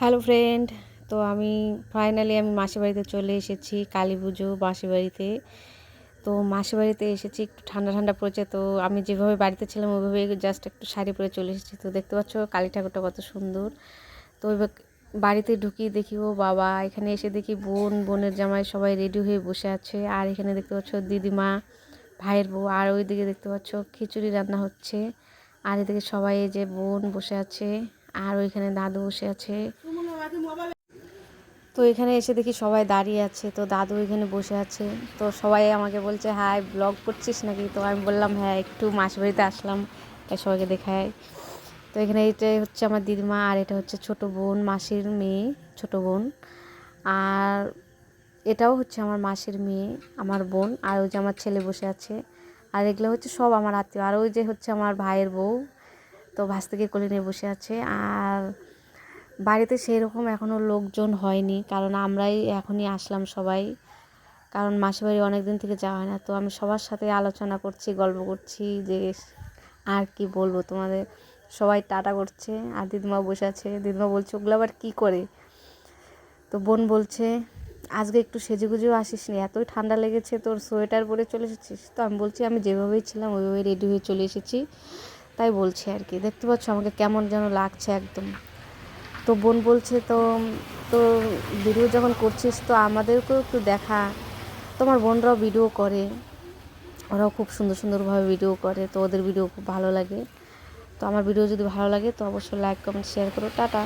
Hello friend. তো আমি finally মাসির বাড়িতে চলে এসেছি কালী পুজো মাসির বাড়িতে। তো মাসির বাড়িতে এসেছি, একটু ঠান্ডা ঠান্ডা পড়েছে। তো আমি যেভাবে বাড়িতে ছিলাম ওইভাবে জাস্ট একটু শাড়ি পরে চলে এসেছি। তো দেখতে পাচ্ছ কালী ঠাকুরটা কত সুন্দর। তো এবার বাড়িতে ঢুকি দেখি ও বাবা, এখানে এসে দেখি বোনের জামাই সবাই রেডি হয়ে বসে আছে। আর এখানে দেখতে পাচ্ছ দিদিমা, ভাইয়ের বউ। আর ওইদিকে দেখতে পাচ্ছ খিচুড়ি রান্না হচ্ছে। আর এদিকে সবাই এই যে বোন বসে আছে, আর ওইখানে দাদু বসে আছে। তো এখানে এসে দেখি সবাই দাঁড়িয়ে আছে, তো দাদু এখানে বসে আছে। তো সবাই আমাকে বলছে, হাই ব্লগ করছিস নাকি? তো আমি বললাম হ্যাঁ, একটু মাসির বাড়িতে আসলাম, তাই সবাইকে দেখায়। তো এখানে এটাই হচ্ছে আমার দিদিমা, আর এটা হচ্ছে ছোট বোন, মাসির মেয়ে, ছোট বোন। আর এটাও হচ্ছে আমার মাসির মেয়ে, আমার বোন। আর ওই যে আমার ছেলে বসে আছে। আর এগুলো হচ্ছে সব আমার আত্মীয়। আর ওই যে হচ্ছে আমার ভাইয়ের বউ, তো ভাস্তিকে কোলে নিয়ে বসে আছে। আর বাড়িতে সেই রকম এখনও লোকজন হয়নি, কারণ আমরাই এখনই আসলাম সবাই। কারণ মাসির বাড়ি অনেক দিন থেকে যাওয়া হয় না। তো আমি সবার সাথে আলোচনা করছি, গল্প করছি যে আর কি বলবো তোমাদের। সবাই টাটা করছে, আর দিদিমা বসে আছে। দিদিমা বলছে ওগুলো আবার কী করে। তো বোন বলছে আজকে একটু সেজেগুজেও আসিস নি, এতই ঠান্ডা লেগেছে, তোর সোয়েটার পরে চলে এসেছিস। তো আমি বলছি আমি যেভাবেই ছিলাম ওইভাবেই রেডি হয়ে চলে এসেছি, তাই বলছি আর কি। দেখতে পাচ্ছ আমাকে কেমন যেন লাগছে একদম। তো বোন বলছে, তো তো ভিডিও যখন করছিস তো আমাদেরকেও একটু দেখা। তোমার বোনরাও ভিডিও করে, ওরাও খুব সুন্দর সুন্দরভাবে ভিডিও করে, তো ওদের ভিডিও খুব ভালো লাগে। তো আমার ভিডিও যদি ভালো লাগে তো অবশ্যই লাইক কমেন্ট শেয়ার করো। টাটা।